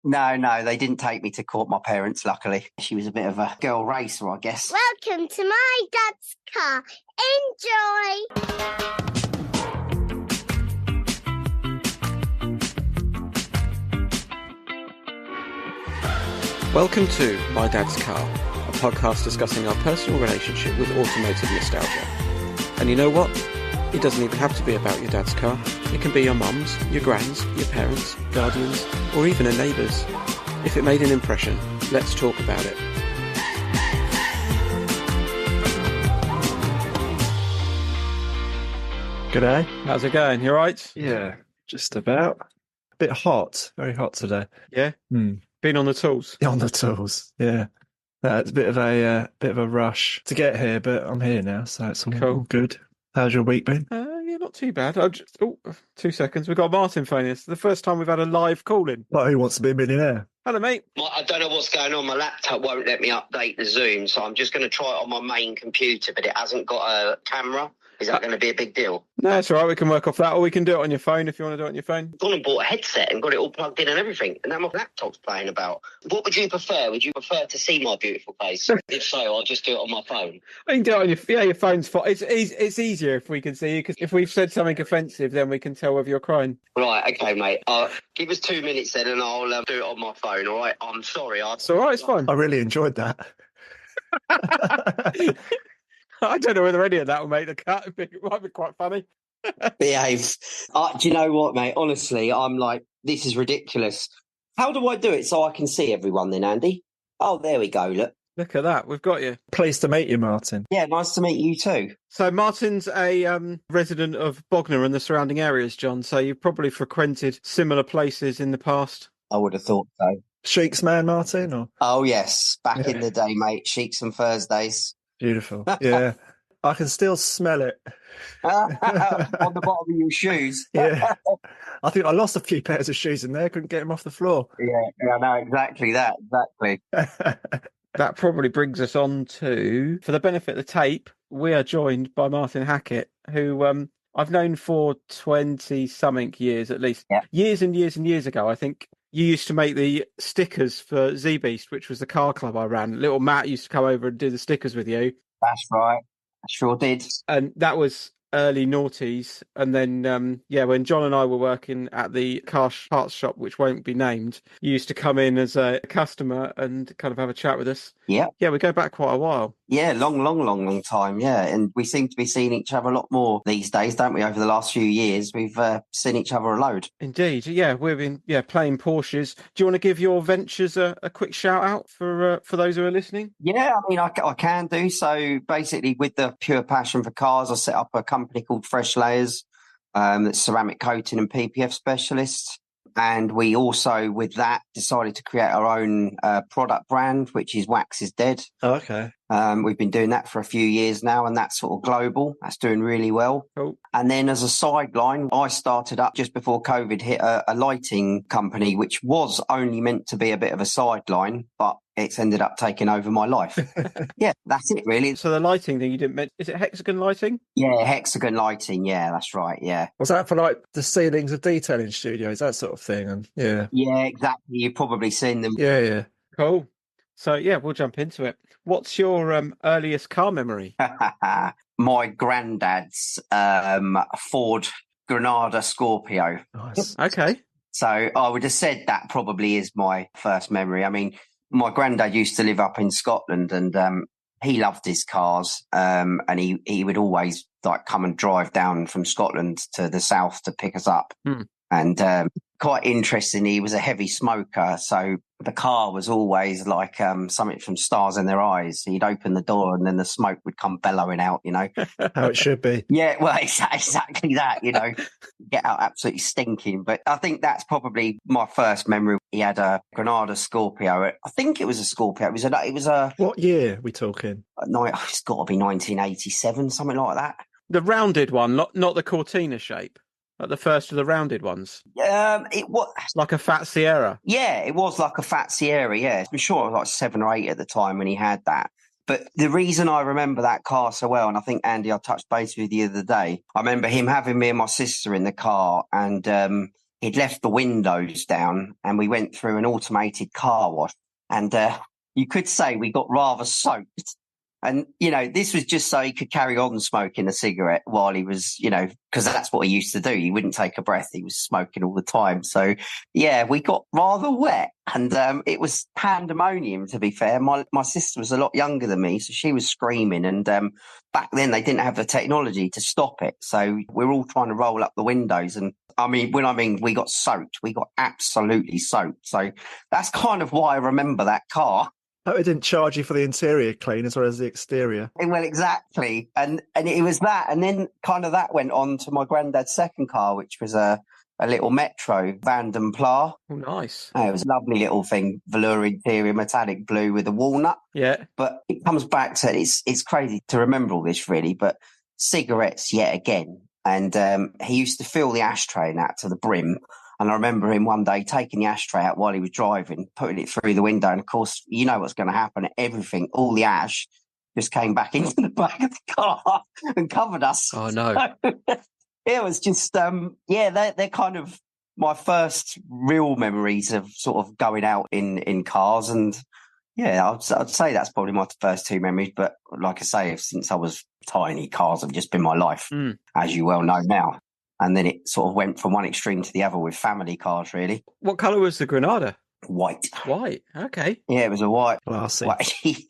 No, they didn't take me to court, my parents, luckily. She was a bit of a girl racer, I guess. Welcome to my dad's car. Enjoy! Welcome to My Dad's Car, a podcast discussing our personal relationship with automotive nostalgia. And you know what? It doesn't even have to be about your dad's car. It can be your mum's, your gran's, your parents', guardians, or even a neighbour's. If it made an impression, let's talk about it. G'day. How's it going? You alright? Yeah, just about. A bit hot. Very hot today. Yeah? Been on the tools? On the tools, yeah. It's a bit of a rush to get here, but I'm here now, so it's all good. How's your week been? Yeah, not too bad. 2 seconds. We've got Martin phoning us. The first time we've had a live call-in. Like Who Wants to Be a Millionaire? Hello, mate. I don't know what's going on. My laptop won't let me update the Zoom, so I'm just going to try it on my main computer, but it hasn't got a camera. Is that going to be a big deal? No, it's all right. We can work off that, or we can do it on your phone if you want to do it on your phone. I've gone and bought a headset and got it all plugged in and everything, and now my laptop's playing about. What would you prefer? Would you prefer to see my beautiful face? If so, I'll just do it on my phone. You can do it on your phone's fine. It's easier if we can see you, because if we've said something offensive, then we can tell whether you're crying. Right, okay, mate. Give us 2 minutes then, and I'll do it on my phone, all right? I'm sorry. It's all right, it's fine. I really enjoyed that. I don't know whether any of that will make the cut. It might be quite funny. Behave. Do you know what, mate? Honestly, I'm like, this is ridiculous. How do I do it so I can see everyone then, Andy? Oh, there we go, look. Look at that, we've got you. Pleased to meet you, Martin. Yeah, nice to meet you too. So Martin's a resident of Bognor and the surrounding areas, John, so you've probably frequented similar places in the past. I would have thought so. Sheiks man, Martin? Or? Oh, yes. Back in the day, mate. Sheiks and Thursdays. Beautiful. Yeah. I can still smell it. On the bottom of your shoes. Yeah. I think I lost a few pairs of shoes in there. Couldn't get them off the floor. Yeah, I know exactly that. Exactly. That probably brings us on to, for the benefit of the tape, we are joined by Martin Hackett, who I've known for 20-something years at least. Yeah. Years and years and years ago, I think. You used to make the stickers for Z-Beast, which was the car club I ran. Little Matt used to come over and do the stickers with you. That's right. I sure did. And that was early noughties. And then, when John and I were working at the car parts shop, which won't be named, you used to come in as a customer and kind of have a chat with us. Yeah. Yeah, we go back quite a while. Yeah, long time, yeah. And we seem to be seeing each other a lot more these days, don't we? Over the last few years, we've seen each other a load. Indeed, yeah. We've been playing Porsches. Do you want to give your ventures a quick shout out for those who are listening? Yeah, I mean, I can do. So basically, with the pure passion for cars, I set up a company called Fresh Layers, that's ceramic coating and PPF specialist. And we also, with that, decided to create our own product brand, which is Wax is Dead. Oh, okay. We've been doing that for a few years now, and that's sort of global. That's doing really well. Cool. And then as a sideline, I started up just before COVID hit a lighting company, which was only meant to be a bit of a sideline, but it's ended up taking over my life. Yeah, that's it, really. So the lighting thing you didn't mention, is it hexagon lighting? Yeah, hexagon lighting. Yeah, that's right. Yeah. Was that for like the ceilings of detailing studios, that sort of thing? And yeah. Yeah, exactly. You've probably seen them. Yeah. Cool. So yeah, we'll jump into it. What's your earliest car memory? My granddad's Ford Granada Scorpio. Nice. Okay. So I would have said that probably is my first memory. I mean, my granddad used to live up in Scotland, and he loved his cars, and he would always like come and drive down from Scotland to the south to pick us up. And quite interesting, he was a heavy smoker, so the car was always like something from Stars in Their Eyes. He'd open the door and then the smoke would come bellowing out, you know. How it should be. Yeah, well, exactly that, you know. Get out absolutely stinking. But I think that's probably my first memory. He had a Granada Scorpio. I think it was a Scorpio. It was a What year are we talking? No, it's got to be 1987, something like that. The rounded one, not the Cortina shape. Like the first of the rounded ones. It was like a Fat Sierra. Yeah, it was like a Fat Sierra. Yeah, I'm sure I was like 7 or 8 at the time when he had that. But the reason I remember that car so well, and I think Andy, I touched base with you the other day. I remember him having me and my sister in the car, and he'd left the windows down and we went through an automated car wash. And you could say we got rather soaked. And, this was just so he could carry on smoking a cigarette while he was, because that's what he used to do. He wouldn't take a breath. He was smoking all the time. So, yeah, we got rather wet. And it was pandemonium, to be fair. My sister was a lot younger than me, so she was screaming. And back then, they didn't have the technology to stop it. So we're all trying to roll up the windows. And we got soaked, we got absolutely soaked. So that's kind of why I remember that car. Oh, it didn't charge you for the interior clean as well as the exterior. Well, exactly. And it was that. And then kind of that went on to my granddad's second car, which was a little Metro Van Pla. Oh, nice. It was a lovely little thing, velour interior, metallic blue with a walnut. Yeah. But it comes back to, it's crazy to remember all this really, but cigarettes yet again. And he used to fill the ashtray and that to the brim. And I remember him one day taking the ashtray out while he was driving, putting it through the window. And of course, you know what's going to happen. Everything, all the ash just came back into the back of the car and covered us. Oh, no. It was just, they're kind of my first real memories of sort of going out in cars. And yeah, I'd say that's probably my first two memories. But like I say, since I was tiny, cars have just been my life, as you well know now. And then it sort of went from one extreme to the other with family cars, really. What colour was the Granada? White. White, okay. Yeah, it was a white. Classy.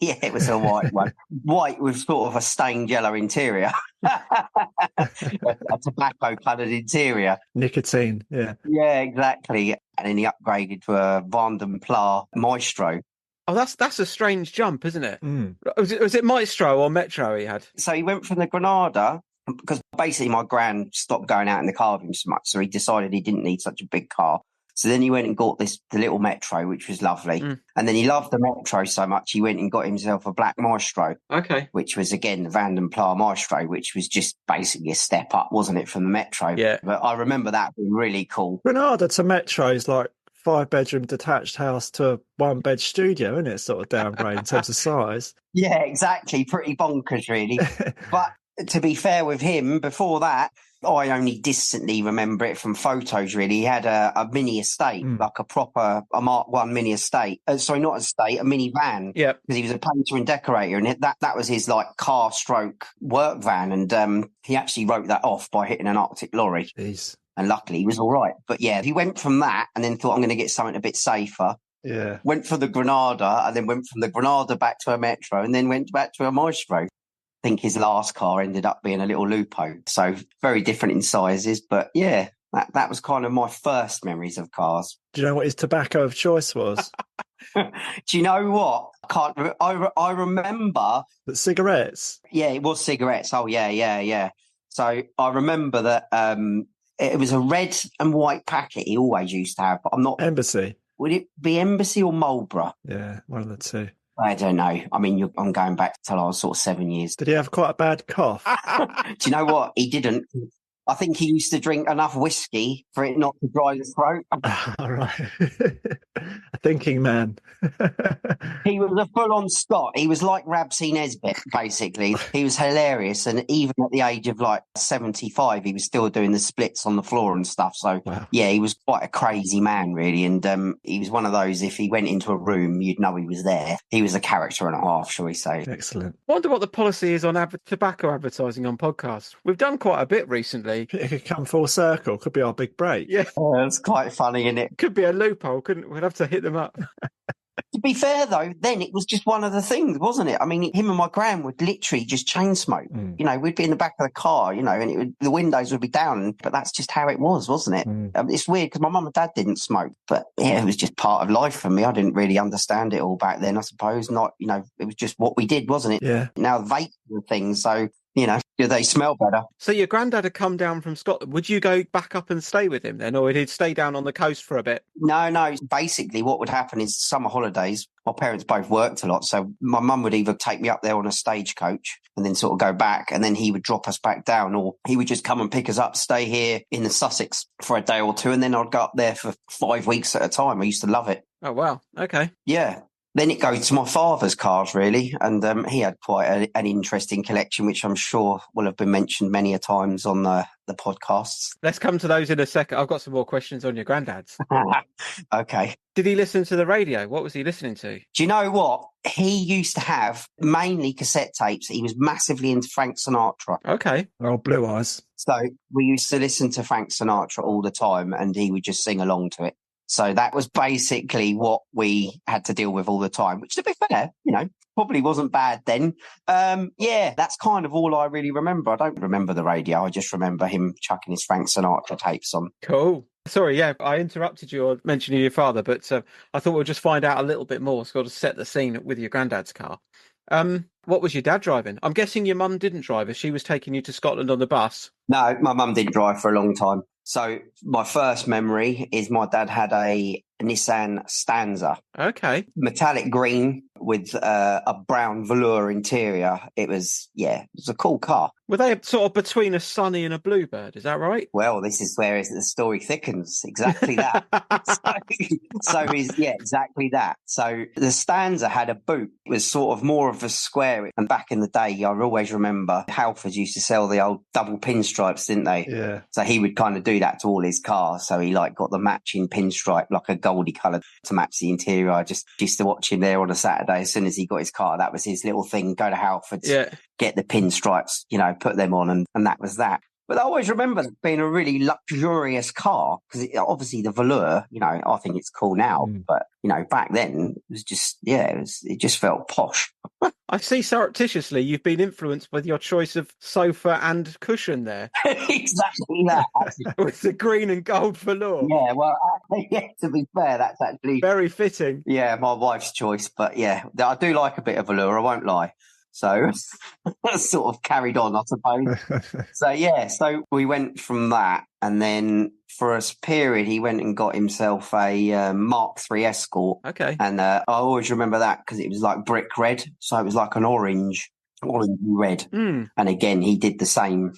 Yeah, it was a white one. White with sort of a stained yellow interior. a tobacco-coloured interior. Nicotine, yeah. Yeah, exactly. And then he upgraded to a Van Pla Maestro. Oh, that's a strange jump, isn't it? Mm. Was it Maestro or Metro he had? So he went from the Granada, because basically my gran stopped going out in the car with him so much, so he decided he didn't need such a big car. So then he went and got the little Metro, which was lovely. And then he loved the Metro so much, he went and got himself a black Maestro. Okay. Which was, again, the Van Pla Maestro, which was just basically a step up, wasn't it, from the Metro? Yeah. But I remember that being really cool. Granada to Metro is like 5-bedroom detached house to a 1-bed studio, isn't it? Sort of downgrade in terms of size. Yeah, exactly. Pretty bonkers, really. But to be fair with him, before that, I only distantly remember it from photos, really. He had a mini estate, like a Mark 1 mini estate. Sorry, not estate, a mini van. Yeah. Because he was a painter and decorator, and that was his, like, car stroke work van. And he actually wrote that off by hitting an Arctic lorry. Jeez. And luckily, he was all right. But yeah, he went from that and then thought, I'm going to get something a bit safer. Yeah. Went for the Granada and then went from the Granada back to a Metro and then went back to a Maestro. I think his last car ended up being a little Lupo. So very different in sizes. But yeah, that was kind of my first memories of cars. Do you know what his tobacco of choice was? Do you know what? I remember... But cigarettes? Yeah, it was cigarettes. Oh, yeah. So I remember that it was a red and white packet he always used to have, but I'm not... Embassy? Would it be Embassy or Marlborough? Yeah, one of the two. I don't know. I mean, I'm going back till I was sort of 7 years. Did he have quite a bad cough? Do you know what? He didn't. I think he used to drink enough whiskey for it not to dry the throat. All right. A thinking man. He was a full-on Scot. He was like Rabsy Nesbitt, basically. He was hilarious. And even at the age of like 75, he was still doing the splits on the floor and stuff. So, wow. Yeah, he was quite a crazy man, really. And he was one of those, if he went into a room, you'd know he was there. He was a character and a half, shall we say. Excellent. I wonder what the policy is on tobacco advertising on podcasts. We've done quite a bit recently. It could come full circle. Could be our big break. Yeah. It's quite funny, isn't it? Could be a loophole, couldn't it? We'd have to hit them up. To be fair, though, then it was just one of the things, wasn't it? I mean, him and my gran would literally just chain smoke. You know, we'd be in the back of the car, you know, and the windows would be down, but that's just how it was, wasn't it? It's weird because my mum and dad didn't smoke, but yeah, it was just part of life for me. I didn't really understand it all back then, I suppose. Not, you know, it was just what we did, wasn't it? Yeah. Now vapes and things, so... You know, do they smell better? So your granddad had come down from Scotland. Would you go back up and stay with him then, or would he stay down on the coast for a bit? No. Basically, what would happen is summer holidays, my parents both worked a lot. So my mum would either take me up there on a stagecoach and then sort of go back, and then he would drop us back down, or he would just come and pick us up, stay here in the Sussex for a day or two, and then I'd go up there for 5 weeks at a time. I used to love it. Oh, wow. Okay. Yeah. Then it goes to my father's cars, really. And he had quite an interesting collection, which I'm sure will have been mentioned many a times on the podcasts. Let's come to those in a second. I've got some more questions on your granddads. Okay. Did he listen to the radio? What was he listening to? Do you know what? He used to have mainly cassette tapes. He was massively into Frank Sinatra. Okay. Oh, Blue Eyes. So we used to listen to Frank Sinatra all the time, and he would just sing along to it. So that was basically what we had to deal with all the time, which, to be fair, probably wasn't bad then. Yeah, that's kind of all I really remember. I don't remember the radio. I just remember him chucking his Frank Sinatra tapes on. Cool. Sorry, yeah, I interrupted you or mentioning your father, but I thought we'll just find out a little bit more, sort of set the scene with your granddad's car. What was your dad driving? I'm guessing your mum didn't drive as she was taking you to Scotland on the bus. No, my mum didn't drive for a long time. So my first memory is my dad had a Nissan Stanza. Okay. Metallic green with a brown velour interior. It was a cool car. Were they sort of between a Sunny and a Bluebird? Is that right? Well, this is where the story thickens. Exactly that. Exactly that. So the Stanza had a boot. It was sort of more of a square. And back in the day, I always remember Halfords used to sell the old double pinstripes, didn't they? Yeah. So he would kind of do that to all his cars. So he got the matching pinstripe, like a goldy colour to match the interior. I just used to watch him there on a Saturday. As soon as he got his car, that was his little thing. Go to Halfords, get the pinstripes, put them on, and that was that. But I always remember it being a really luxurious car because obviously the velour, I think it's cool now, but back then it was just, it just felt posh. I see surreptitiously you've been influenced with your choice of sofa and cushion there. Exactly that. With the green and gold velour. Yeah, well, to be fair, that's actually very fitting. Yeah, my wife's choice, but yeah, I do like a bit of velour, I won't lie. So that's sort of carried on, I suppose. So we went from that, and then for a period, he went and got himself a Mark 3 Escort. Okay. And I always remember that because it was like brick red, so it was like an orange red. And again, he did the same,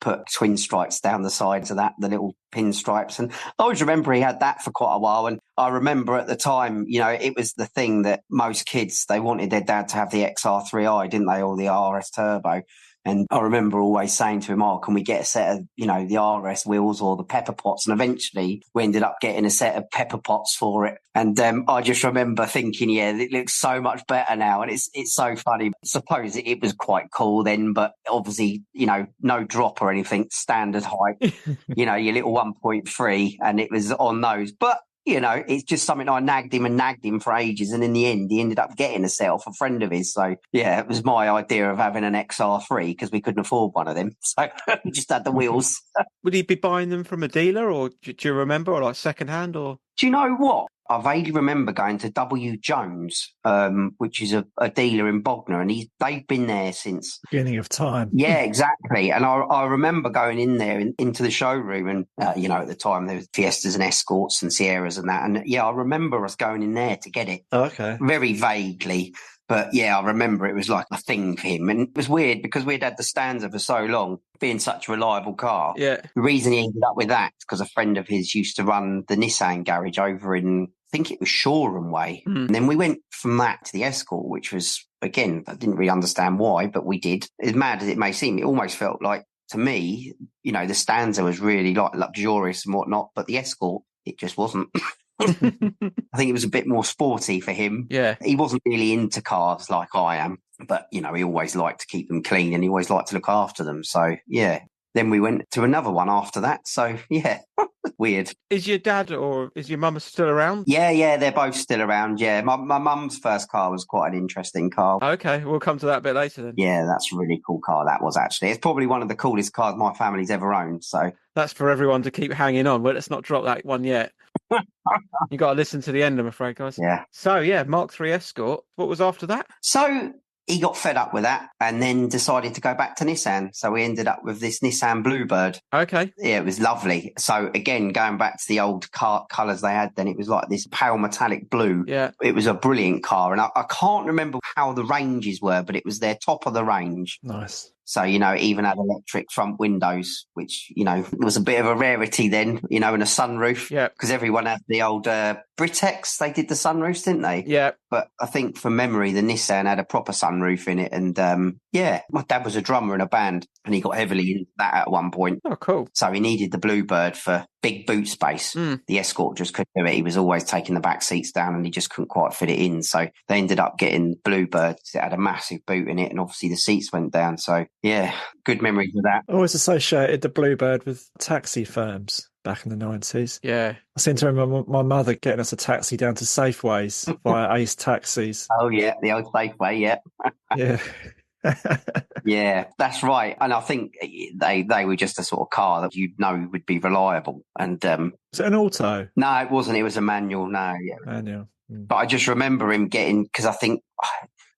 put twin stripes down the sides of that, the little pinstripes. And I always remember he had that for quite a while. And I remember at the time, it was the thing that most kids, they wanted their dad to have the XR3i, didn't they? Or the RS Turbo. And I remember always saying to him, can we get a set of, the RS wheels or the pepper pots? And eventually we ended up getting a set of pepper pots for it. And I just remember thinking, it looks so much better now. And it's so funny. I suppose it was quite cool then, but obviously, no drop or anything, standard height, your little 1.3, and it was on those. But it's just something I nagged him for ages. And in the end, he ended up getting a set off a friend of his. So, it was my idea of having an XR3 because we couldn't afford one of them. So we just had the wheels. Would he be buying them from a dealer or do you remember, or like secondhand or? Do you know what? I vaguely remember going to W. Jones, which is a dealer in Bognor, and they've been there since beginning of time. Yeah, exactly. And I remember going in there into the showroom, and at the time there was Fiestas and Escorts and Sierras and that. And I remember us going in there to get it. Oh, okay. Very vaguely. But I remember it was like a thing for him. And it was weird because we'd had the Stanza for so long, being such a reliable car. Yeah. The reason he ended up with that is because a friend of his used to run the Nissan garage over in, I think it was Shoreham Way. And then we went from that to the Escort, which was, again, I didn't really understand why, but we did. As mad as it may seem, it almost felt like, to me, the Stanza was really like luxurious and whatnot, but the Escort, it just wasn't. I think it was a bit more sporty for him. Yeah. He wasn't really into cars like I am, but, he always liked to keep them clean and he always liked to look after them. So, Then we went to another one after that. So, weird. Is your dad or is your mum still around? Yeah, they're both still around. Yeah, my mum's first car was quite an interesting car. Okay, we'll come to that a bit later then. Yeah, that's a really cool car. That was actually. It's probably one of the coolest cars my family's ever owned. So that's for everyone to keep hanging on. Well, let's not drop that one yet. You got to listen to the end, I'm afraid, guys. Yeah. So, Mark 3 Escort. What was after that? So he got fed up with that and then decided to go back to Nissan. So we ended up with this Nissan Bluebird. Okay. Yeah, it was lovely. So again, going back to the old car colours they had then, it was like this pale metallic blue. Yeah. It was a brilliant car. And I can't remember how the ranges were, but it was their top of the range. Nice. So, it even had electric front windows, which, was a bit of a rarity then, and a sunroof. Yeah. Because everyone had the old Britex, they did the sunroofs, didn't they? Yeah. But I think from memory, the Nissan had a proper sunroof in it. And my dad was a drummer in a band and he got heavily into that at one point. Oh, cool. So he needed the Bluebird for big boot space. The Escort just couldn't do it. He was always taking the back seats down and he just couldn't quite fit it in. So they ended up getting Bluebirds. It had a massive boot in it and obviously the seats went down. So yeah, good memories of that. I always associated the Bluebird with taxi firms back in the 90s. Yeah. I seem to remember my mother getting us a taxi down to Safeways via Ace Taxis. Oh, yeah, the old Safeway, yeah. Yeah. Yeah, that's right. And I think they were just a sort of car that would be reliable. And Was it an auto? no, it wasn't. It was a manual. No, yeah. Manual. But I just remember him getting, because I think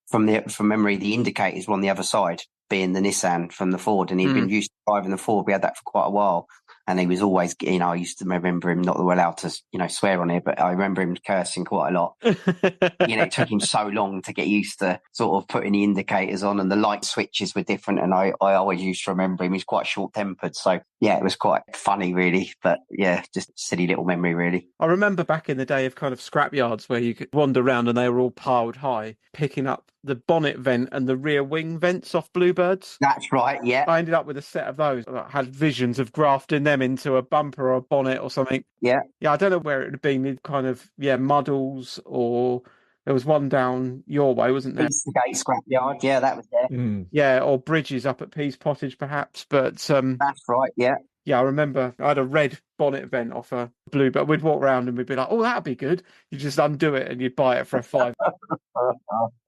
from memory, the indicators were on the other side, being the Nissan from the Ford, and he'd been used to driving the Ford. We had that for quite a while. And he was always, I used to remember him, not that we're allowed to, swear on here, but I remember him cursing quite a lot. It took him so long to get used to sort of putting the indicators on, and the light switches were different. And I always used to remember him. He's quite short-tempered. So, yeah, it was quite funny, really. But, yeah, just a silly little memory, really. I remember back in the day of kind of scrapyards where you could wander around and they were all piled high, picking up the bonnet vent and the rear wing vents off Bluebirds. That's right, yeah. I ended up with a set of those. I had visions of grafting them into a bumper or a bonnet or something. Yeah. Yeah, I don't know where it would have been, kind of, Muddles, or there was one down your way, wasn't there? Eastergate Scrapyard, yeah, that was there. Yeah, or Bridges up at Pease Pottage, perhaps. But that's right, yeah. Yeah, I remember I had a red bonnet vent off a Bluebird. We'd walk around and we'd be like, oh, that'd be good. You just undo it and you'd buy it for a $5.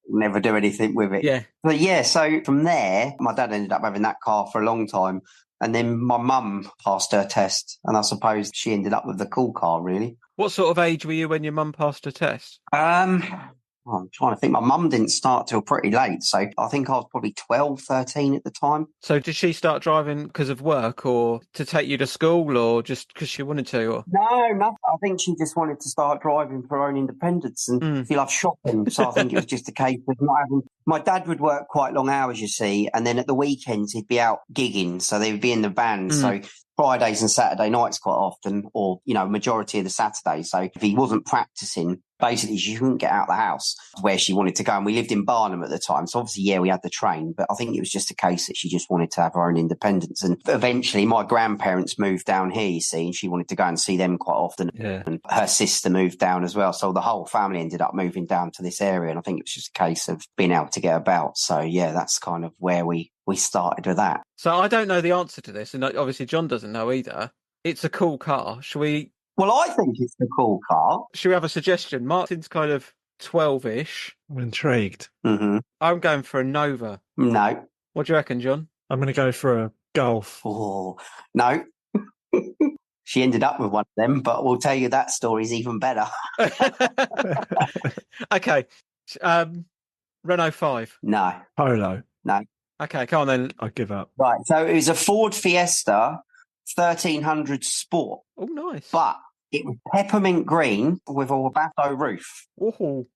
Never do anything with it. Yeah. But yeah, so from there, my dad ended up having that car for a long time. And then my mum passed her test. And I suppose she ended up with the cool car, really. What sort of age were you when your mum passed her test? I'm trying to think. My mum didn't start till pretty late. So I think I was probably 12, 13 at the time. So did she start driving because of work or to take you to school or just because she wanted to? Or? No. I think she just wanted to start driving for her own independence, and she loved shopping. So I think it was just a case of not having... My dad would work quite long hours, you see, and then at the weekends he'd be out gigging. So they would be in the band. So Fridays and Saturday nights quite often, or, majority of the Saturdays. So if he wasn't practicing, basically she couldn't get out of the house where she wanted to go. And we lived in Barnum at the time. So obviously, we had the train, but I think it was just a case that she just wanted to have her own independence. And eventually my grandparents moved down here, you see, and she wanted to go and see them quite often. Yeah. And her sister moved down as well. So the whole family ended up moving down to this area. And I think it was just a case of being able to get about. So yeah, that's kind of where we started with that. So I don't know the answer to this, and obviously John doesn't know either. It's a cool car. Shall we... Well, I think it's a cool car. Should we have a suggestion? Martin's kind of 12-ish. I'm intrigued. Mm-hmm. I'm going for a Nova. No. What do you reckon, John? I'm going to go for a Golf. Oh, no. She ended up with one of them, but we'll tell you that story's even better. Okay. Renault 5. No. Polo. No. Okay, come on then. I give up. Right, so it was a Ford Fiesta 1300 Sport. Oh, nice. But it was peppermint green with a Wabato roof. Oh.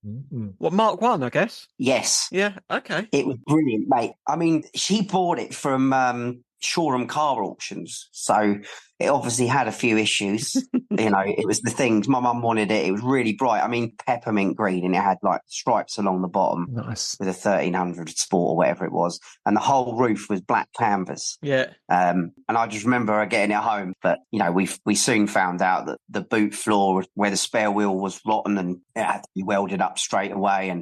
What, Mark 1, I guess? Yes. Yeah, okay. It was brilliant, mate. I mean, she bought it from Shoreham Car Auctions. So it obviously had a few issues. It was the things. My mum wanted it. It was really bright. I mean, peppermint green, and it had like stripes along the bottom. Nice. With a 1300 Sport or whatever it was. And the whole roof was black canvas. Yeah. And I just remember her getting it home. But, we soon found out that the boot floor where the spare wheel was rotten and it had to be welded up straight away.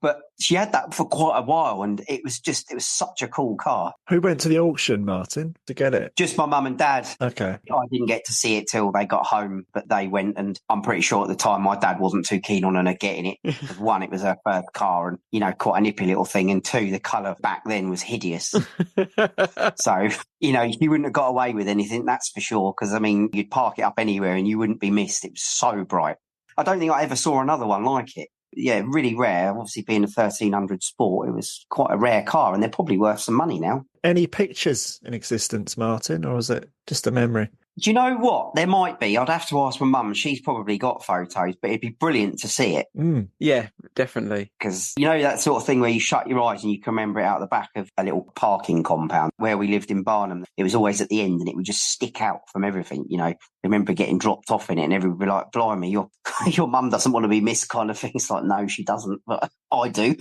But she had that for quite a while, and it was such a cool car. Who went to the auction, Martin, to get it? Just my mum and dad. Okay. I didn't get to see it till they got home, but they went, and I'm pretty sure at the time my dad wasn't too keen on her getting it. One, it was her first car and, quite a nippy little thing. And two, the colour back then was hideous. So, you wouldn't have got away with anything, that's for sure. Because, I mean, you'd park it up anywhere and you wouldn't be missed. It was so bright. I don't think I ever saw another one like it. Yeah, really rare. Obviously, being a 1300 Sport, it was quite a rare car, and they're probably worth some money now. Any pictures in existence, Martin, or is it just a memory? Do you know what? There might be. I'd have to ask my mum. She's probably got photos, but it'd be brilliant to see it. Yeah, definitely. Because, you know, that sort of thing where you shut your eyes and you can remember it out the back of a little parking compound where we lived in Barnum. It was always at the end and it would just stick out from everything, you know. I remember getting dropped off in it and everybody would be like, blimey, your mum doesn't want to be missed kind of thing. It's like, no, she doesn't, but I do.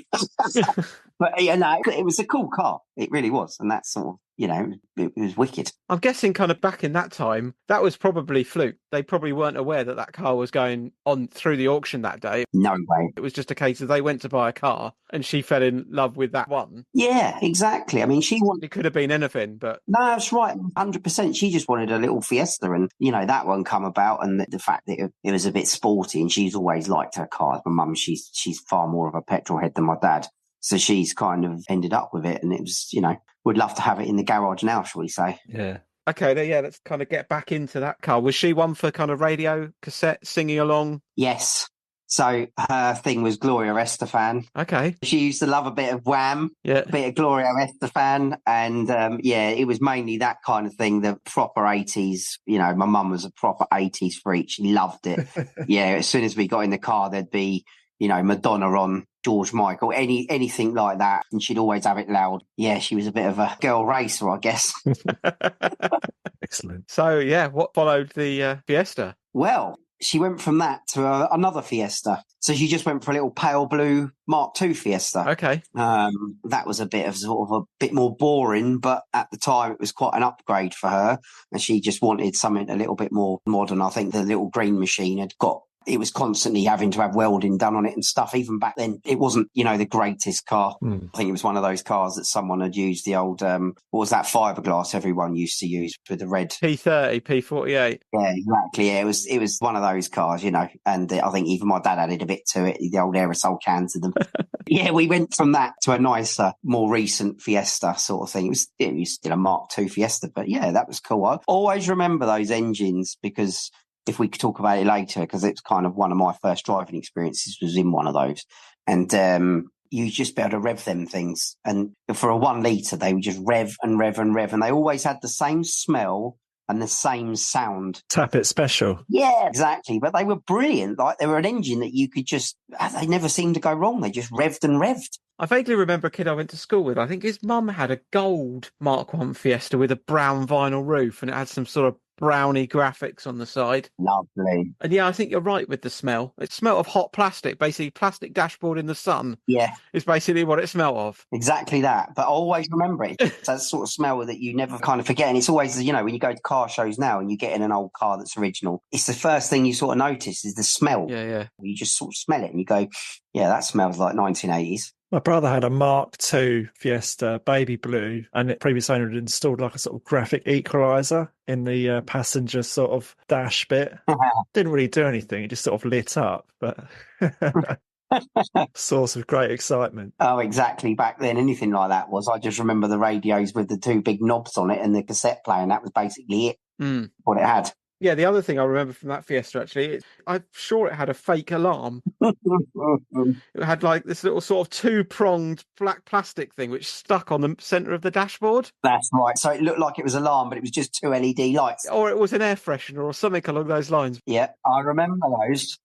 But, you know, it was a cool car. It really was. And that's sort of, you know, it was wicked. I'm guessing kind of back in that time, that was probably fluke. They probably weren't aware that car was going on through the auction that day. No way. It was just a case of they went to buy a car and she fell in love with that one. Yeah, exactly. I mean, she wanted... It could have been anything, but... No, that's right. 100%. She just wanted a little Fiesta and, you know, that one come about and the fact that it was a bit sporty and she's always liked her cars. My mum, she's far more of a petrol head than my dad. So she's kind of ended up with it and it was, you know, would love to have it in the garage now, shall we say. Yeah. Okay, yeah, let's kind of get back into that car. Was she one for kind of radio, cassette, singing along? Yes. So her thing was Gloria Estefan. Okay. She used to love a bit of Wham, yeah, a bit of Gloria Estefan. And yeah, it was mainly that kind of thing, the proper 80s. You know, my mum was a proper 80s freak. She loved it. Yeah, as soon as we got in the car, there'd be, you know, Madonna on, George Michael, anything like that. And she'd always have it loud. Yeah, she was a bit of a girl racer, I guess. Excellent. So, yeah, what followed the Fiesta? Well, she went from that to another Fiesta. So she just went for a little pale blue Mark II Fiesta. Okay. That was a bit of sort of a bit more boring, but at the time it was quite an upgrade for her. And she just wanted something a little bit more modern. I think the little green machine it was constantly having to have welding done on it and stuff. Even back then, it wasn't, you know, the greatest car. I think it was one of those cars that someone had used the old, what was that fiberglass everyone used to use with the red? P30, P48. Yeah, exactly. Yeah, it was one of those cars, you know, and I think even my dad added a bit to it, the old aerosol cans of them. Yeah, we went from that to a nicer, more recent Fiesta sort of thing. It was still a Mark II Fiesta, but yeah, that was cool. I always remember those engines because if we could talk about it later, because it's kind of one of my first driving experiences was in one of those. And you just be able to rev them things. And for a 1 litre, they would just rev and rev and rev. And they always had the same smell and the same sound. Tap it special. Yeah, exactly. But they were brilliant. Like they were an engine that you could they never seemed to go wrong. They just revved and revved. I vaguely remember a kid I went to school with. I think his mum had a gold Mk1 Fiesta with a brown vinyl roof and it had some sort of brownie graphics on the side. Lovely. And yeah, I think you're right with the smell. It smelled of hot plastic, basically plastic dashboard in the sun. Yeah. Is basically what it smelled of. Exactly that. But I always remember it. It's that sort of smell that you never kind of forget. And it's always, you know, when you go to car shows now and you get in an old car that's original, it's the first thing you sort of notice is the smell. Yeah, yeah. You just sort of smell it and you go, yeah, that smells like 1980s. My brother had a Mark II Fiesta, baby blue, and the previous owner had installed like a sort of graphic equalizer in the passenger sort of dash bit. Didn't really do anything; it just sort of lit up, but source of great excitement. Oh, exactly. Back then, anything like that was. I just remember the radios with the 2 big knobs on it and the cassette player, and that was basically it. What it had. Yeah, the other thing I remember from that Fiesta, actually, I'm sure it had a fake alarm. It had like this little sort of 2-pronged black plastic thing which stuck on the centre of the dashboard. That's right. So it looked like it was alarm, but it was just 2 LED lights. Or it was an air freshener or something along those lines. Yeah, I remember those.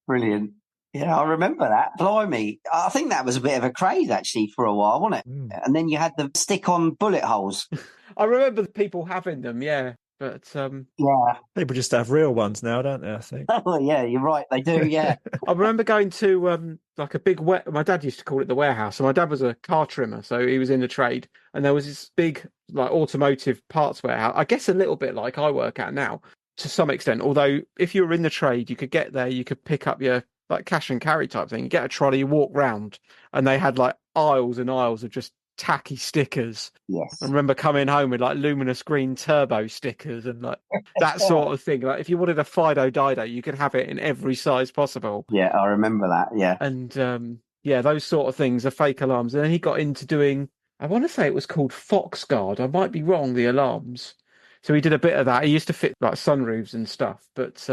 Brilliant. Yeah, I remember that. Blimey. I think that was a bit of a craze, actually, for a while, wasn't it? And then you had the stick-on bullet holes. I remember the people having them, yeah. But yeah, people just have real ones now, don't they? I think. Oh yeah, you're right. They do. Yeah. I remember going to like a big my dad used to call it the warehouse. So my dad was a car trimmer, so he was in the trade, and there was this big like automotive parts warehouse. I guess a little bit like I work at now, to some extent. Although if you were in the trade, you could get there, you could pick up your like cash and carry type thing. You get a trolley, you walk round, and they had like aisles and aisles of just tacky stickers. Yes. I remember coming home with like luminous green turbo stickers and like that sort of thing. Like if you wanted a Fido Dido, you could have it in every size possible. Yeah, I remember that. Yeah. And yeah, those sort of things are fake alarms. And then he got into doing, I want to say it was called Foxguard. I might be wrong, the alarms. So he did a bit of that. He used to fit like sunroofs and stuff. But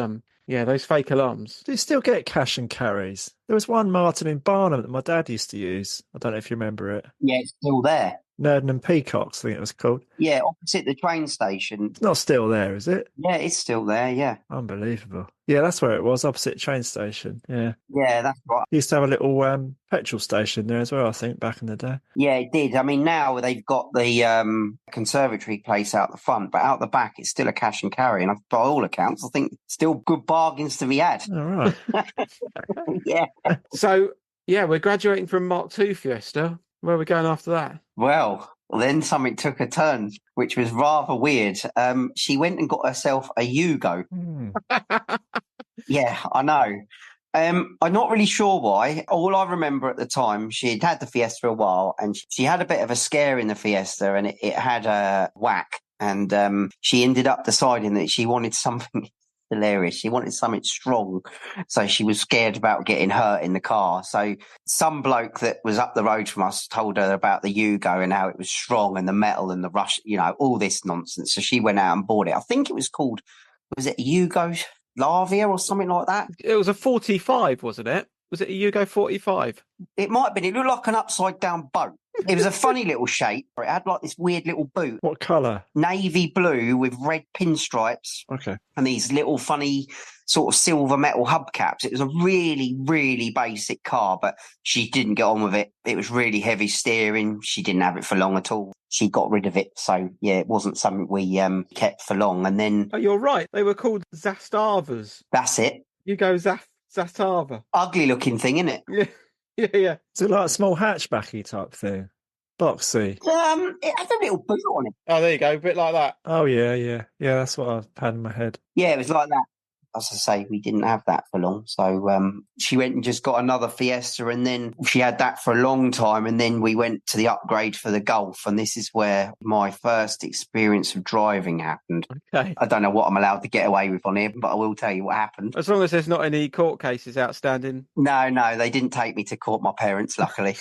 yeah, those fake alarms. Do you still get cash and carries? There was one Martin in Barnum that my dad used to use. I don't know if you remember it. Yeah, it's still there. Nerden and Peacocks, I think it was called. Yeah, opposite the train station. It's not still there, is it? Yeah, it's still there, yeah. Unbelievable. Yeah, that's where it was, opposite the train station. Yeah. Yeah, that's right. Used to have a little petrol station there as well, I think, back in the day. Yeah, it did. I mean, now they've got the conservatory place out the front, but out the back, it's still a cash and carry. And by all accounts, I think still good bargains to be had. All right. Yeah. So, yeah, we're graduating from Mk2 Fiesta. Where are we going after that? Well, then something took a turn, which was rather weird. She went and got herself a Yugo. Yeah, I know. I'm not really sure why. All I remember at the time, she'd had the Fiesta for a while, and she had a bit of a scare in the Fiesta, and it had a whack. And she ended up deciding that she wanted something hilarious. She wanted something strong. So she was scared about getting hurt in the car. So some bloke that was up the road from us told her about the Yugo and how it was strong and the metal and the rush, all this nonsense. So she went out and bought it. I think it was called, was it Yugo Lavia or something like that? It was a 45, wasn't it? Was it a Yugo 45? It might have been. It looked like an upside down boat. It was a funny little shape. It had like this weird little boot. What colour? Navy blue with red pinstripes. Okay. And these little funny sort of silver metal hubcaps. It was a really, really basic car, but she didn't get on with it. It was really heavy steering. She didn't have it for long at all. She got rid of it. So, yeah, it wasn't something we kept for long. And then... Oh, you're right. They were called Zastavas. That's it. Yugo Zastava. Ugly looking thing, isn't it? Yeah. Yeah. Is it like a small hatchbacky type thing? Boxy. It had a little boot on it. Oh, there you go. A bit like that. Oh, yeah. Yeah, that's what I've had in my head. Yeah, it was like that. As I say, we didn't have that for long. So she went and just got another Fiesta, and then she had that for a long time. And then we went to the upgrade for the Golf. And this is where my first experience of driving happened. Okay. I don't know what I'm allowed to get away with on here, but I will tell you what happened. As long as there's not any court cases outstanding. No, they didn't take me to court, my parents, luckily.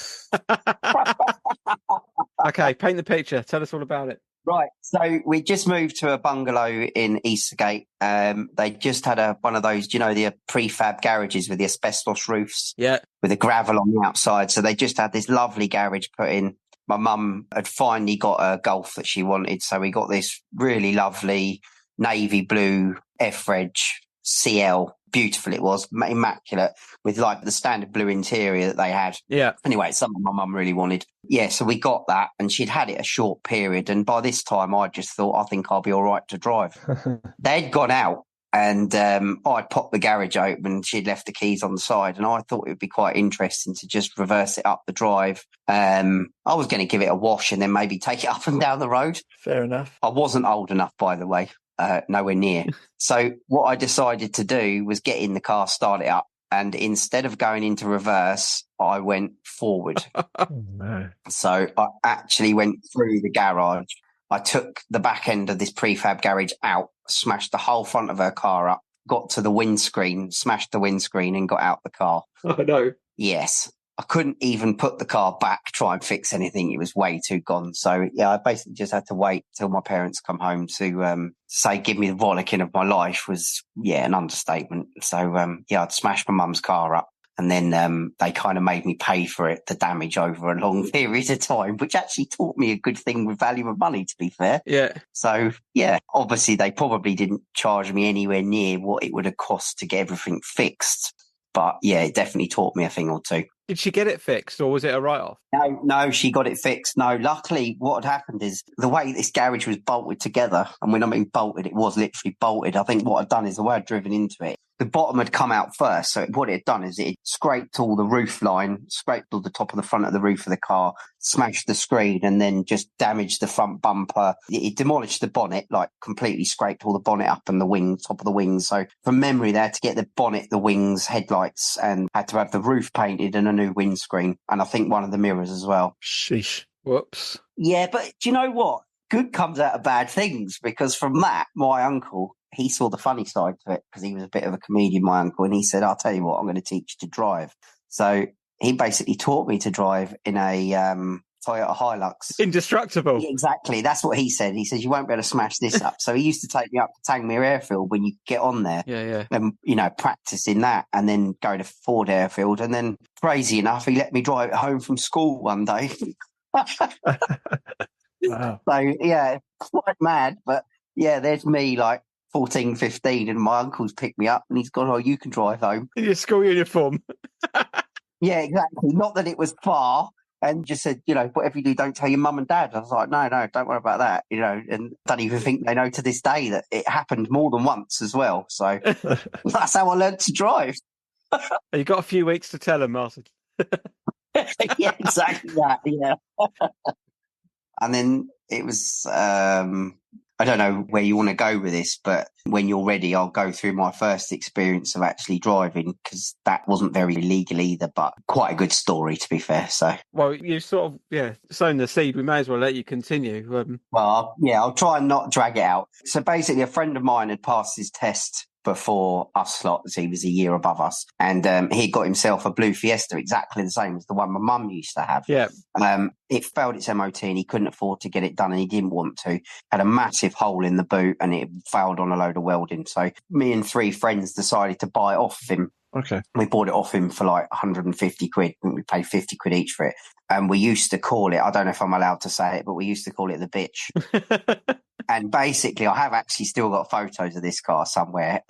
Okay, paint the picture. Tell us all about it. Right, so we just moved to a bungalow in Eastergate. They just had one of those, the prefab garages with the asbestos roofs, yeah, with the gravel on the outside. So they just had this lovely garage put in. My mum had finally got a Golf that she wanted, so we got this really lovely navy blue F-Reg CL. Beautiful it was, immaculate, with like the standard blue interior that they had. Yeah. Anyway, it's something my mum really wanted. Yeah, so we got that, and she'd had it a short period. And by this time, I just thought, I think I'll be all right to drive. They'd gone out, and I'd popped the garage open. She'd left the keys on the side, and I thought it would be quite interesting to just reverse it up the drive. I was going to give it a wash and then maybe take it up and down the road. Fair enough. I wasn't old enough, by the way. Nowhere near. So what I decided to do was get in the car, start it up, and instead of going into reverse, I went forward. Oh, no. So I actually went through the garage. I took the back end of this prefab garage out, smashed the whole front of her car up, got to the windscreen, smashed the windscreen, and got out the car. Oh, no. Yes. I couldn't even put the car back, try and fix anything. It was way too gone. So, yeah, I basically just had to wait till my parents come home to say, give me the rollicking of my life was, an understatement. So, I'd smashed my mum's car up, and then they kind of made me pay for it, the damage, over a long period of time, which actually taught me a good thing with value of money, to be fair. Yeah. So, obviously they probably didn't charge me anywhere near what it would have cost to get everything fixed. But, it definitely taught me a thing or two. Did she get it fixed, or was it a write-off? No, she got it fixed. No, luckily what had happened is the way this garage was bolted together, and when I mean bolted, it was literally bolted. I think what I'd done is the way I'd driven into it, the bottom had come out first. So what it had done is it had scraped all the roof line, scraped all the top of the front of the roof of the car, smashed the screen, and then just damaged the front bumper. It demolished the bonnet, like completely scraped all the bonnet up and the wings, top of the wings. So from memory, they had to get the bonnet, the wings, headlights, and had to have the roof painted and a new windscreen. And I think one of the mirrors as well. Sheesh. Whoops. Yeah, but do you know what? Good comes out of bad things, because from that, my uncle, he saw the funny side to it, because he was a bit of a comedian, my uncle, and he said, I'll tell you what, I'm going to teach you to drive. So he basically taught me to drive in a Toyota Hilux. Indestructible. Yeah, exactly. That's what he said. He says, you won't be able to smash this up. So he used to take me up to Tangmere Airfield when you get on there. Yeah. And, practice in that, and then go to Ford Airfield. And then, crazy enough, he let me drive it home from school one day. Wow. So, yeah, quite mad. But yeah, there's me like 14, 15, and my uncle's picked me up and he's gone, oh, you can drive home. In your school uniform. Yeah, exactly. Not that it was far. And just said, whatever you do, don't tell your mum and dad. I was like, no, don't worry about that, and don't even think they know to this day that it happened more than once as well. So that's how I learned to drive. You got a few weeks to tell them, Martin. Yeah, exactly that. Yeah. And then it was, I don't know where you want to go with this, but when you're ready, I'll go through my first experience of actually driving, because that wasn't very legal either, but quite a good story, to be fair. So, well, you sort of, sown the seed. We may as well let you continue. I'll try and not drag it out. So basically, a friend of mine had passed his test before us lot, so he was a year above us, and he got himself a blue Fiesta, exactly the same as the one my mum used to have. Yeah. It failed its MOT and he couldn't afford to get it done, and he didn't want to. Had a massive hole in the boot and it failed on a load of welding. So me and 3 friends decided to buy it off him. Okay. We bought it off him for like 150 quid. And we paid 50 quid each for it. And we used to call it, I don't know if I'm allowed to say it, but we used to call it the bitch. And basically, I have actually still got photos of this car somewhere.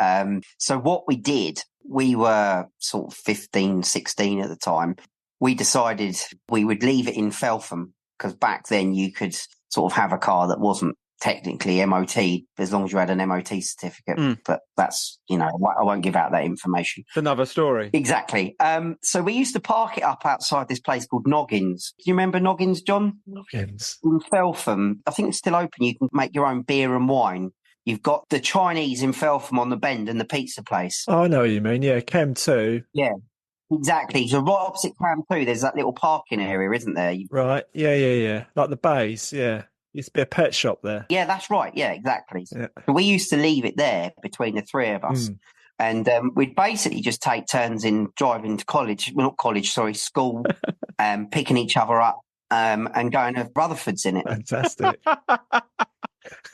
So what we did, we were sort of 15, 16 at the time. We decided we would leave it in Feltham, because back then you could sort of have a car that wasn't technically MOT as long as you had an MOT certificate. But that's, I won't give out that information. It's another story. Exactly. So we used to park it up outside this place called Noggins. Do you remember Noggins, John? Noggins. In Feltham. I think it's still open. You can make your own beer and wine. You've got the Chinese in Feltham on the bend and the pizza place. Oh, I know what you mean. Yeah, Chem2. Yeah. Exactly. So right opposite Cam 2, there's that little parking area, isn't there? Right. Yeah. Like the bays. Yeah. Used to be a pet shop there. Yeah, that's right. Yeah, exactly. Yeah. So we used to leave it there between the 3 of us. And we'd basically just take turns in driving to college. Well, not college, sorry, school, picking each other up and going to Rutherford's in it. Fantastic.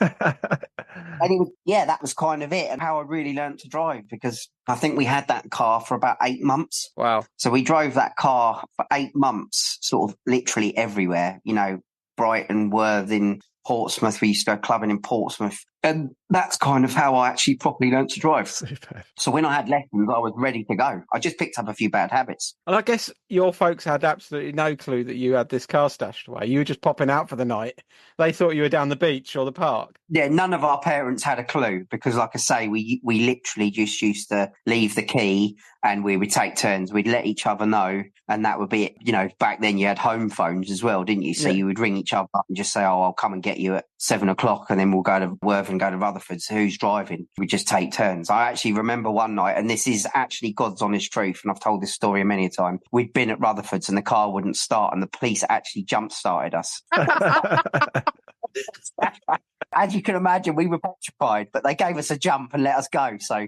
And it was, that was kind of it, and how I really learned to drive, because I think we had that car for about 8 months. Wow. So we drove that car for 8 months, sort of literally everywhere, Brighton, Worthing, Portsmouth. We used to go clubbing in Portsmouth. And that's kind of how I actually properly learned to drive. Super. So when I had lessons, I was ready to go. I just picked up a few bad habits. And I guess your folks had absolutely no clue that you had this car stashed away. You were just popping out for the night. They thought you were down the beach or the park. Yeah, none of our parents had a clue, because like I say, we literally just used to leave the key and we would take turns. We'd let each other know, and that would be it. Back then you had home phones as well, didn't you? So you would ring each other up and just say, oh, I'll come and get you at 7 o'clock, and then we'll go to Worthing and go to Rutherford's. Who's driving? We just take turns. I actually remember one night, and this is actually God's honest truth, and I've told this story many a time. We'd been at Rutherford's and the car wouldn't start, and the police actually jump-started us. As you can imagine, we were petrified, but they gave us a jump and let us go. So,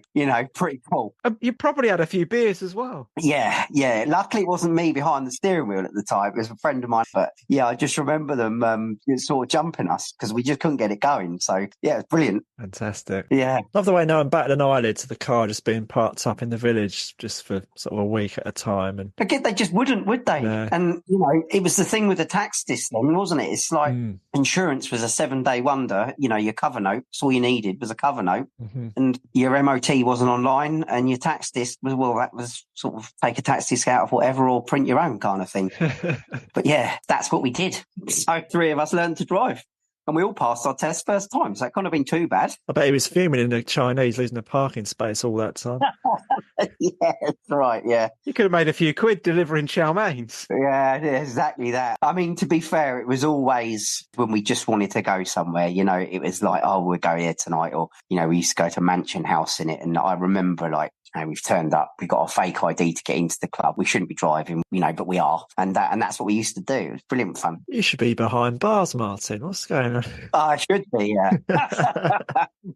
pretty cool. You probably had a few beers as well. Yeah. Luckily, it wasn't me behind the steering wheel at the time. It was a friend of mine. But yeah, I just remember them sort of jumping us because we just couldn't get it going. So yeah, it's brilliant. Fantastic. Yeah. Love the way no one batted an eyelid to the car just being parked up in the village just for sort of a week at a time. And again, they just wouldn't, would they? No. And, it was the thing with the tax system, wasn't it? It's like insurance was a 7-day wonder. Your cover note, that's all you needed was a cover note. And your MOT wasn't online, and your tax disc was, that was sort of take a tax disc out of whatever or print your own kind of thing. But yeah, that's what we did. So 3 of us learned to drive. And we all passed our test first time, so it couldn't have been too bad. I bet he was fuming in the Chinese losing a parking space all that time. Yeah, that's right, yeah. You could have made a few quid delivering chow mains. Yeah, exactly that. I mean, to be fair, it was always when we just wanted to go somewhere, it was like, oh, we'll go here tonight. Or, we used to go to Mansion House in it. And I remember we've turned up, we've got a fake ID to get into the club. We shouldn't be driving, but we are. And that's what we used to do. It was brilliant fun. You should be behind bars, Martin. What's going on? I should be, yeah.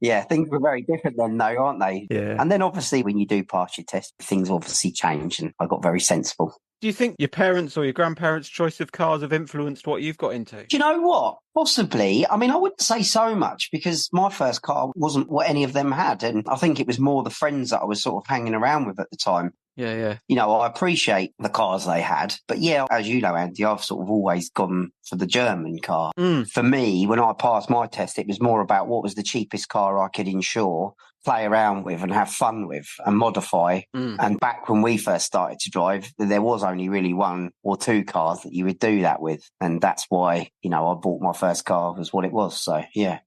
Yeah, things were very different then, though, aren't they? Yeah. And then obviously when you do pass your test, things obviously change, and I got very sensible. Do you think your parents or your grandparents' choice of cars have influenced what you've got into? Do you know what? Possibly. I mean, I wouldn't say so much, because my first car wasn't what any of them had. And I think it was more the friends that I was sort of hanging around with at the time. Yeah. You know, I appreciate the cars they had, but yeah, as you know, Andy, I've sort of always gone for the German car. For me, when I passed my test, it was more about what was the cheapest car I could insure, play around with and have fun with and modify. And back when we first started to drive, there was only really one or two cars that you would do that with. And that's why, you know, I bought my first car was what it was. So, yeah.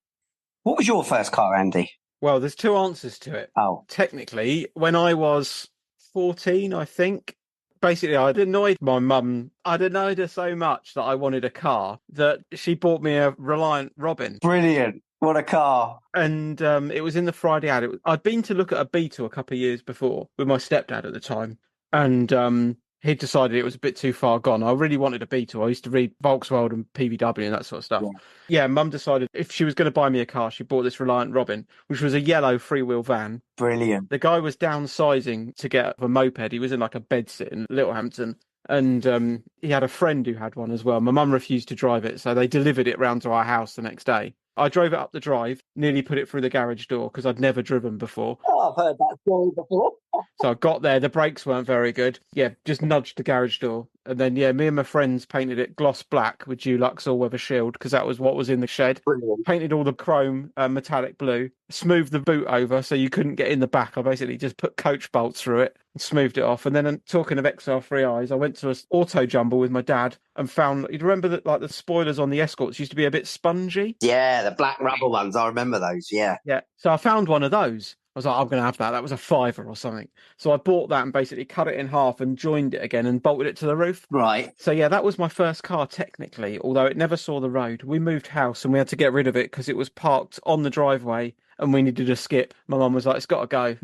What was your first car, Andy? Well, there's two answers to it. Oh. Technically, when I was 14, I think, basically I'd annoyed my mum. I'd annoyed her so much that I wanted a car that she bought me a Reliant Robin. Brilliant. What a car. And it was in the Friday ad. I'd been to look at a Beetle a couple of years before with my stepdad at the time. And he decided it was a bit too far gone. I really wanted a Beetle. I used to read Volkswagen and PVW and that sort of stuff. Yeah, Mum decided if she was going to buy me a car, she bought this Reliant Robin, which was a yellow freewheel van. Brilliant. The guy was downsizing to get a moped. He was in like a bedsit in Littlehampton. And he had a friend who had one as well. My mum refused to drive it, so they delivered it round to our house the next day. I drove it up the drive, nearly put it through the garage door because I'd never driven before. Oh, I've heard that story before. So I got there, the brakes weren't very good. Yeah, just nudged the garage door. And then, yeah, me and my friends painted it gloss black with Dulux all-weather shield because that was what was in the shed. Brilliant. Painted all the chrome metallic blue, smoothed the boot over so you couldn't get in the back. I basically just put coach bolts through it and smoothed it off. And then talking of XR3Is, I went to an auto jumble with my dad and found, you remember that like the spoilers on the Escorts used to be a bit spongy? Yeah, the black rubber ones. I remember those, yeah. Yeah. So I found one of those. I was like, I'm going to have that. That was a £5 or something. So I bought that and basically cut it in half and joined it again and bolted it to the roof. Right. So yeah, that was my first car technically, although it never saw the road. We moved house and we had to get rid of it because it was parked on the driveway and we needed a skip. My mum was like, it's got to go.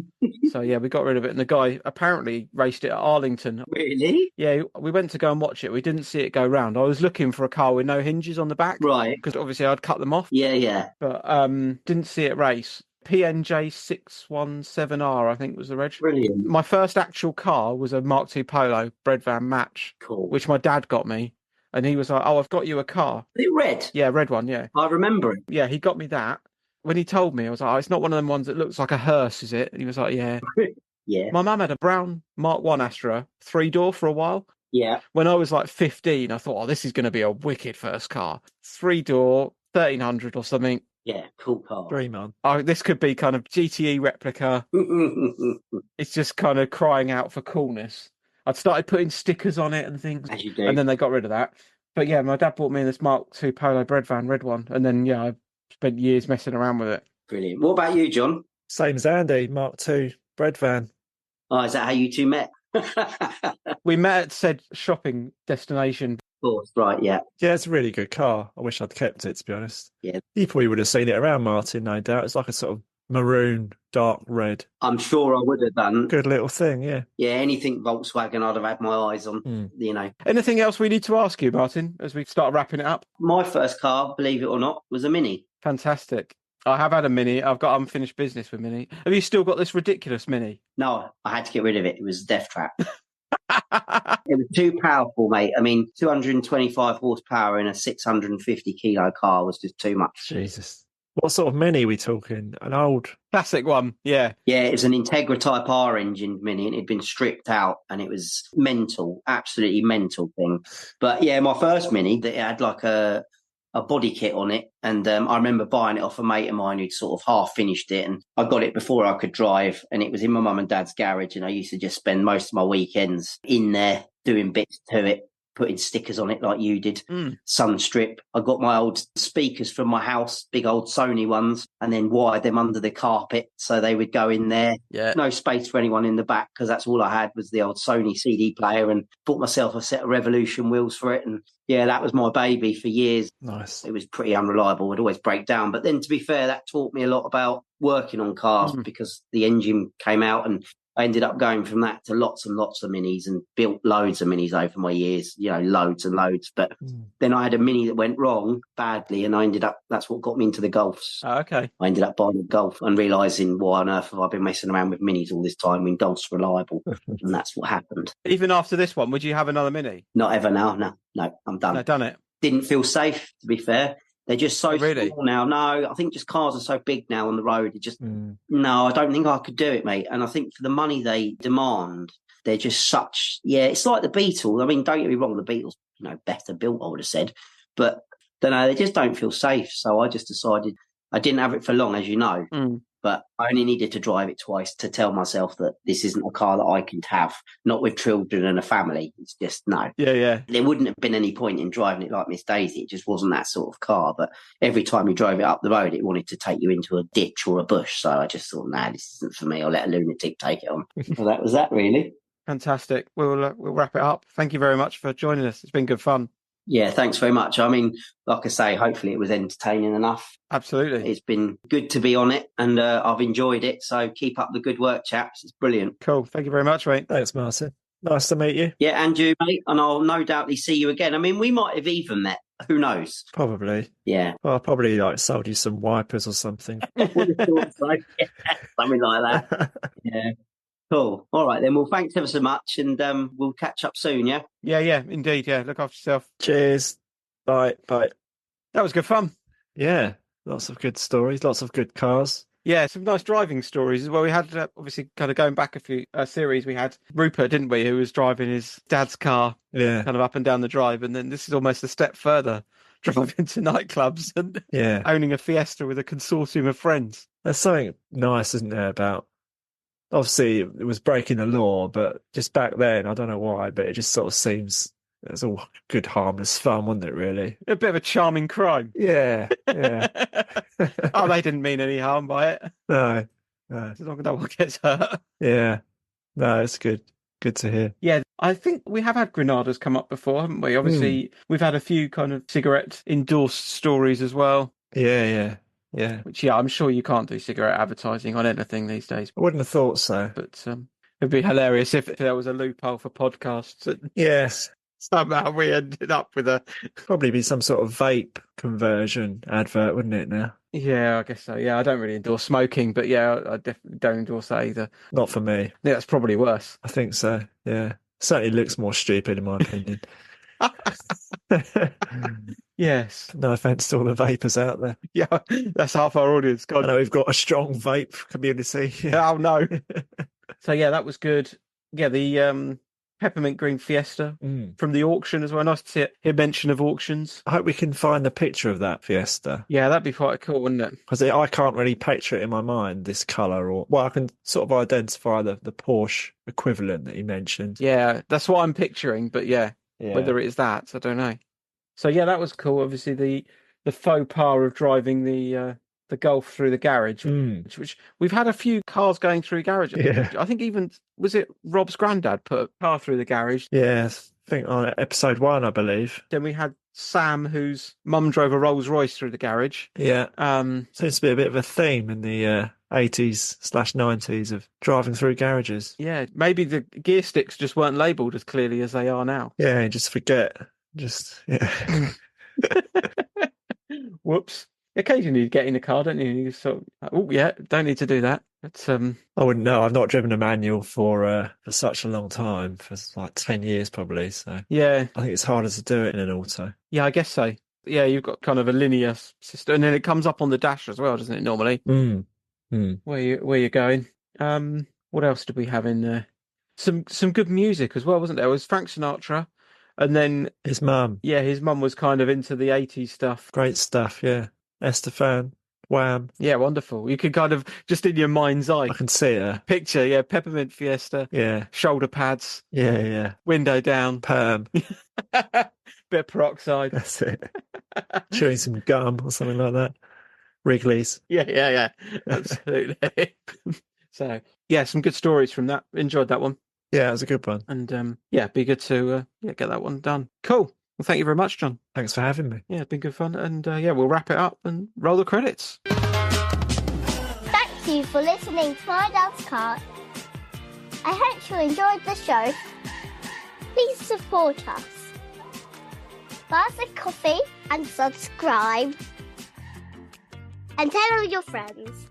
So yeah, we got rid of it. And the guy apparently raced it at Arlington. Really? Yeah, we went to go and watch it. We didn't see it go round. I was looking for a car with no hinges on the back. Right. Because obviously I'd cut them off. Yeah. But didn't see it race. PNJ 617R, I think was the reg. Brilliant. My first actual car was a Mk2 Polo bread van match, Cool. which my dad got me. And he was like, oh, I've got you a car. Is it red? Yeah, red one, yeah. I remember it. Yeah, he got me that. When he told me, I was like, oh, it's not one of them ones that looks like a hearse, is it? And he was like, yeah. Yeah. My mum had a brown Mk1 Astra 3-door for a while. Yeah. When I was like 15, I thought, oh, this is going to be a wicked first car. 3-door, 1300 or something. Yeah, cool car. Dream on. Oh, this could be kind of GTE replica. It's just kind of crying out for coolness. I'd started putting stickers on it and things. As you do. And then they got rid of that. But yeah, my dad bought me this Mk2 Polo bread van, red one. And then, yeah, I spent years messing around with it. Brilliant. What about you, John? Same as Andy, Mark II, bread van. Oh, is that how you two met? We met at said shopping destination. Course, right, yeah. Yeah, it's a really good car. I wish I'd kept it, to be honest. Yeah. You probably would have seen it around, Martin, no doubt. It's like a sort of maroon, dark red. I'm sure I would have done. Good little thing, yeah. Yeah, anything Volkswagen I'd have had my eyes on, you know. Anything else we need to ask you, Martin, as we start wrapping it up? My first car, believe it or not, was a Mini. Fantastic. I have had a Mini. I've got unfinished business with Mini. Have you still got this ridiculous Mini? No, I had to get rid of it. It was a death trap. It was too powerful, mate. I mean, 225 horsepower in a 650 kilo car was just too much. Jesus. What sort of Mini are we talking? An old... Classic one, yeah. Yeah, it was an Integra Type R engine Mini and it had been stripped out and it was mental, absolutely mental thing. But yeah, my first Mini, it had like a body kit on it. And I remember buying it off a mate of mine who'd sort of half finished it. And I got it before I could drive. And it was in my mum and dad's garage. And I used to just spend most of my weekends in there doing bits to it, putting stickers on it like you did, sun strip. I got my old speakers from my house, big old Sony ones, and then wired them under the carpet so they would go in there. Yeah. No space for anyone in the back because that's all I had was the old Sony CD player, and bought myself a set of Revolution wheels for it. And yeah, that was my baby for years. Nice. It was pretty unreliable. It would always break down. But then to be fair, that taught me a lot about working on cars because the engine came out and I ended up going from that to lots and lots of Minis and built loads of Minis over my years, you know, loads and loads. But then I had a Mini that went wrong badly and I ended up, that's what got me into the Golfs. Oh, okay. I ended up buying a Golf and realising why on earth have I been messing around with Minis all this time when Golfs were reliable. And that's what happened. Even after this one, would you have another Mini? Not ever now. No, I'm done. No, done it. Didn't feel safe, to be fair. They're just so Really? small now. No, I think just cars are so big now on the road. It just, no, I don't think I could do it, mate. And I think for the money they demand, they're just such, it's like the Beatles. I mean, don't get me wrong, the Beatles, better built, I would have said, but don't know, they just don't feel safe. So I just decided, I didn't have it for long, as you know, but I only needed to drive it twice to tell myself that this isn't a car that I can have, not with children and a family. It's just, no. Yeah. There wouldn't have been any point in driving it like Miss Daisy. It just wasn't that sort of car. But every time you drove it up the road, it wanted to take you into a ditch or a bush. So I just thought, this isn't for me. I'll let a lunatic take it on. Well, that was that, really. Fantastic. We'll wrap it up. Thank you very much for joining us. It's been good fun. Yeah, thanks very much. I mean, like I say, hopefully it was entertaining enough. Absolutely. It's been good to be on it, and I've enjoyed it. So keep up the good work, chaps. It's brilliant. Cool. Thank you very much, mate. Thanks, Martin. Nice to meet you. Yeah, and you, mate. And I'll no doubtly see you again. I mean, we might have even met. Who knows? Probably. Yeah. Well, I probably sold you some wipers or something. Would have thought so. Yeah, something like that. Yeah. Cool. All right, then. Well, thanks ever so much, and we'll catch up soon, yeah? Yeah, indeed. Yeah, look after yourself. Cheers. Bye. That was good fun. Yeah, lots of good stories, lots of good cars. Yeah, some nice driving stories as well. We had, obviously, kind of going back a few series, we had Rupert, didn't we, who was driving his dad's car kind of up and down the drive. And then this is almost a step further, driving to nightclubs and owning a Fiesta with a consortium of friends. There's something nice, isn't there, about... Obviously, it was breaking the law, but just back then, I don't know why, but it just sort of seems it's all good, harmless fun, wasn't it, really? A bit of a charming crime. Yeah. Oh, they didn't mean any harm by it. No. As long as no one gets hurt. Yeah. No, it's good. Good to hear. Yeah, I think we have had Granadas come up before, haven't we? Obviously, we've had a few kind of cigarette endorsed stories as well. Yeah. Which, I'm sure you can't do cigarette advertising on anything these days. I wouldn't have thought so. But it'd be hilarious if there was a loophole for podcasts. Yes. Somehow we ended up with probably be some sort of vape conversion advert, wouldn't it, now? Yeah, I guess so. Yeah, I don't really endorse smoking, but yeah, I definitely don't endorse that either. Not for me. Yeah, that's probably worse. I think so, yeah. Certainly looks more stupid, in my opinion. Yes. No offence to all the vapors out there. Yeah, that's half our audience. God. I know we've got a strong vape community. Oh, no. So, yeah, that was good. Yeah, the peppermint green Fiesta from the auction as well. Nice to hear mention of auctions. I hope we can find a picture of that Fiesta. Yeah, that'd be quite cool, wouldn't it? Because I can't really picture it in my mind, this colour. I can sort of identify the Porsche equivalent that you mentioned. Yeah, that's what I'm picturing, but whether it is that, I don't know. So, yeah, that was cool. Obviously, the faux pas of driving the Golf through the garage, which we've had a few cars going through garage. Yeah. I think even, was it Rob's granddad put a car through the garage? Yes, I think on episode 1, I believe. Then we had Sam, whose mum drove a Rolls Royce through the garage. Yeah. Seems to be a bit of a theme in the 80s/90s of driving through garages. Yeah, maybe the gear sticks just weren't labelled as clearly as they are now. Yeah, you just forget. Whoops. Occasionally you get in a car, don't you? And you sort of, don't need to do that. But, I wouldn't know. I've not driven a manual for such a long time, for like 10 years probably. So yeah, I think it's harder to do it in an auto. Yeah, I guess so. Yeah, you've got kind of a linear system, and then it comes up on the dash as well, doesn't it? Normally, where you're going. What else did we have in there? Some good music as well, wasn't there? It was Frank Sinatra, and then his mum. Yeah, his mum was kind of into the 80s stuff. Great stuff. Yeah. Estefan, Wham. Yeah, wonderful. You could kind of, just in your mind's eye, I can see her. Picture, yeah, peppermint Fiesta. Yeah. Shoulder pads. Yeah. Window down. Perm. Bit of peroxide. That's it. Chewing some gum or something like that. Wrigley's. Yeah. Absolutely. So, yeah, some good stories from that. Enjoyed that one. Yeah, it was a good one. And, be good to get that one done. Cool. Well, thank you very much, John. Thanks for having me. Yeah, it's been good fun. And, we'll wrap it up and roll the credits. Thank you for listening to My Dad's Car. I hope you enjoyed the show. Please support us. Buy us a coffee and subscribe. And tell all your friends.